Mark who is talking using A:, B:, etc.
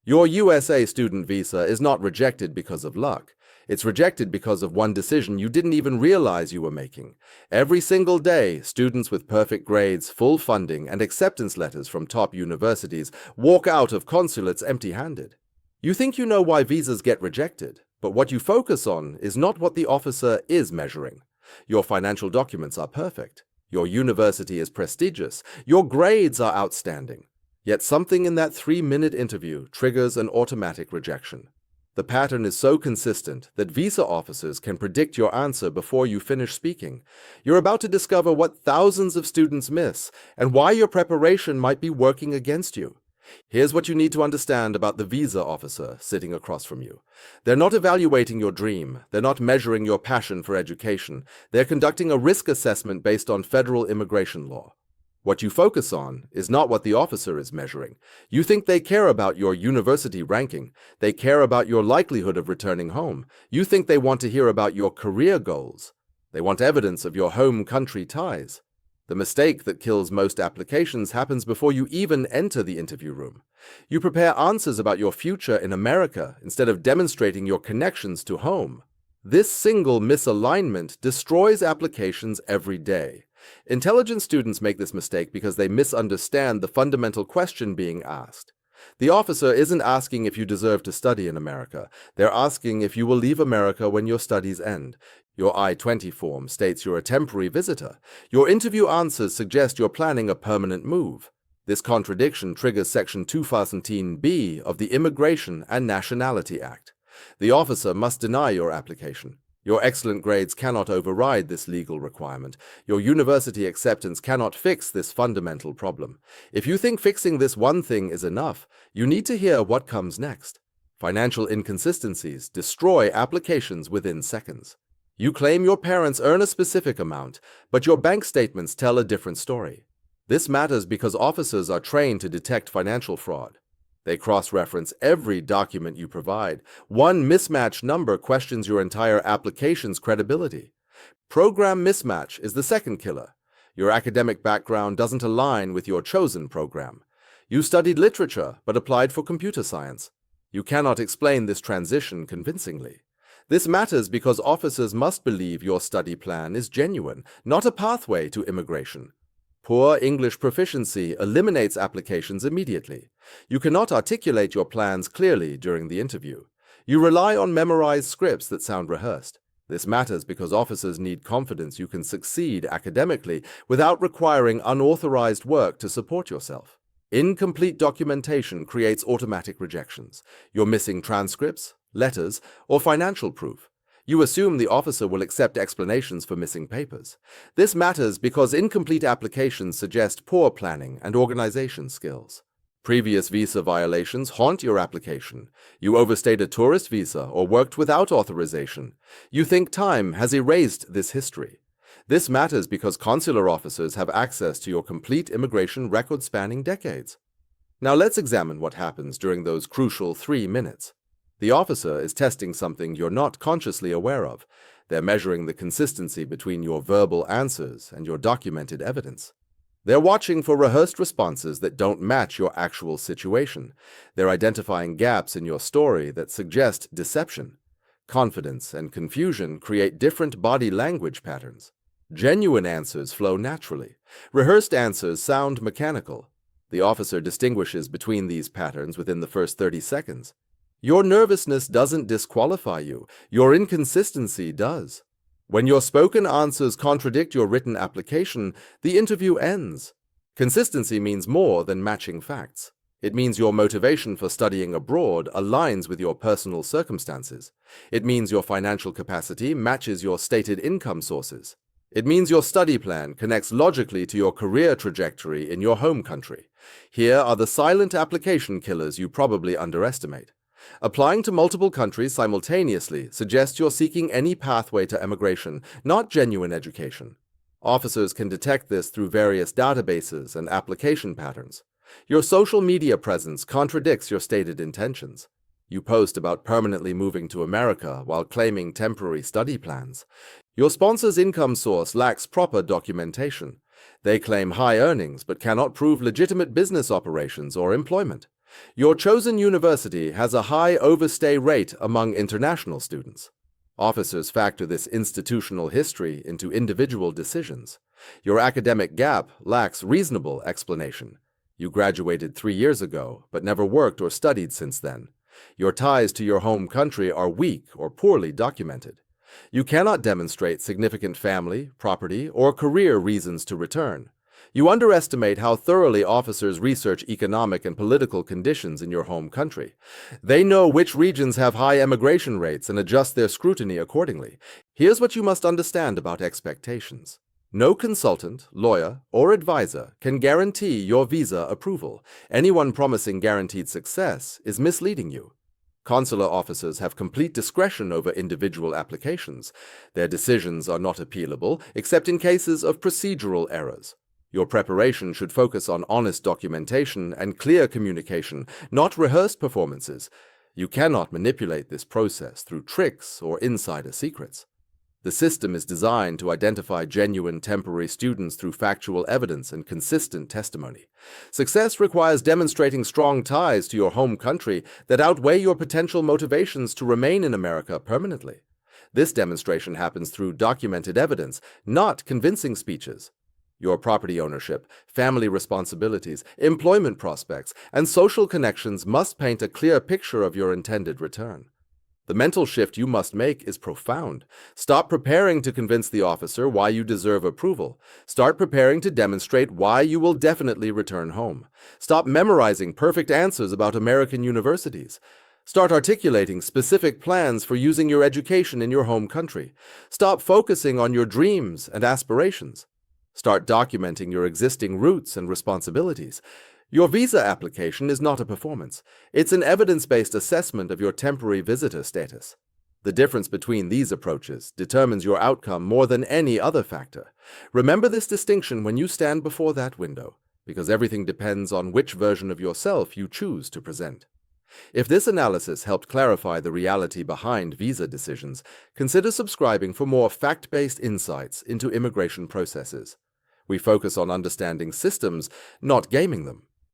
A: Your USA student visa is not rejected because of luck. It's rejected because of one decision you didn't even realize you were making. Every single day, students with perfect grades, full funding, and acceptance letters from top universities walk out of consulates empty-handed. You think you know why visas get rejected, but what you focus on is not what the officer is measuring. Your financial documents are perfect. Your university is prestigious. Your grades are outstanding. Yet something in that 3-minute interview triggers an automatic rejection. The pattern is so consistent that visa officers can predict your answer before you finish speaking. You're about to discover what thousands of students miss and why your preparation might be working against you. Here's what you need to understand about the visa officer sitting across from you. They're not evaluating your dream. They're not measuring your passion for education. They're conducting a risk assessment based on federal immigration law. What you focus on is not what the officer is measuring. You think they care about your university ranking. They care about your likelihood of returning home. You think they want to hear about your career goals. They want evidence of your home country ties. The mistake that kills most applications happens before you even enter the interview room. You prepare answers about your future in America instead of demonstrating your connections to home. This single misalignment destroys applications every day. Intelligent students make this mistake because they misunderstand the fundamental question being asked. The officer isn't asking if you deserve to study in America. They're asking if you will leave America when your studies end. Your I-20 form states you're a temporary visitor. Your interview answers suggest you're planning a permanent move. This contradiction triggers Section 214B of the Immigration and Nationality Act. The officer must deny your application. Your excellent grades cannot override this legal requirement. Your university acceptance cannot fix this fundamental problem. If you think fixing this one thing is enough, you need to hear what comes next. Financial inconsistencies destroy applications within seconds. You claim your parents earn a specific amount, but your bank statements tell a different story. This matters because officers are trained to detect financial fraud. They cross-reference every document you provide. One mismatched number questions your entire application's credibility. Program mismatch is the second killer. Your academic background doesn't align with your chosen program. You studied literature but applied for computer science. You cannot explain this transition convincingly. This matters because officers must believe your study plan is genuine, not a pathway to immigration. Poor English proficiency eliminates applications immediately. You cannot articulate your plans clearly during the interview. You rely on memorized scripts that sound rehearsed. This matters because officers need confidence you can succeed academically without requiring unauthorized work to support yourself. Incomplete documentation creates automatic rejections. You're missing transcripts, letters, or financial proof. You assume the officer will accept explanations for missing papers. This matters because incomplete applications suggest poor planning and organization skills. Previous visa violations haunt your application. You overstayed a tourist visa or worked without authorization. You think time has erased this history. This matters because consular officers have access to your complete immigration record spanning decades. Now let's examine what happens during those crucial 3 minutes. The officer is testing something you're not consciously aware of. They're measuring the consistency between your verbal answers and your documented evidence. They're watching for rehearsed responses that don't match your actual situation. They're identifying gaps in your story that suggest deception. Confidence and confusion create different body language patterns. Genuine answers flow naturally. Rehearsed answers sound mechanical. The officer distinguishes between these patterns within the first 30 seconds. Your nervousness doesn't disqualify you. Your inconsistency does. When your spoken answers contradict your written application, the interview ends. Consistency means more than matching facts. It means your motivation for studying abroad aligns with your personal circumstances. It means your financial capacity matches your stated income sources. It means your study plan connects logically to your career trajectory in your home country. Here are the silent application killers you probably underestimate. Applying to multiple countries simultaneously suggests you're seeking any pathway to emigration, not genuine education. Officers can detect this through various databases and application patterns. Your social media presence contradicts your stated intentions. You post about permanently moving to America while claiming temporary study plans. Your sponsor's income source lacks proper documentation. They claim high earnings but cannot prove legitimate business operations or employment. Your chosen university has a high overstay rate among international students. Officers factor this institutional history into individual decisions. Your academic gap lacks reasonable explanation. You graduated 3 years ago, but never worked or studied since then. Your ties to your home country are weak or poorly documented. You cannot demonstrate significant family, property, or career reasons to return. You underestimate how thoroughly officers research economic and political conditions in your home country. They know which regions have high emigration rates and adjust their scrutiny accordingly. Here's what you must understand about expectations. No consultant, lawyer, or advisor can guarantee your visa approval. Anyone promising guaranteed success is misleading you. Consular officers have complete discretion over individual applications. Their decisions are not appealable, except in cases of procedural errors. Your preparation should focus on honest documentation and clear communication, not rehearsed performances. You cannot manipulate this process through tricks or insider secrets. The system is designed to identify genuine temporary students through factual evidence and consistent testimony. Success requires demonstrating strong ties to your home country that outweigh your potential motivations to remain in America permanently. This demonstration happens through documented evidence, not convincing speeches. Your property ownership, family responsibilities, employment prospects, and social connections must paint a clear picture of your intended return. The mental shift you must make is profound. Stop preparing to convince the officer why you deserve approval. Start preparing to demonstrate why you will definitely return home. Stop memorizing perfect answers about American universities. Start articulating specific plans for using your education in your home country. Stop focusing on your dreams and aspirations. Start documenting your existing roots and responsibilities. Your visa application is not a performance. It's an evidence-based assessment of your temporary visitor status. The difference between these approaches determines your outcome more than any other factor. Remember this distinction when you stand before that window, because everything depends on which version of yourself you choose to present. If this analysis helped clarify the reality behind visa decisions, consider subscribing for more fact-based insights into immigration processes. We focus on understanding systems, not gaming them.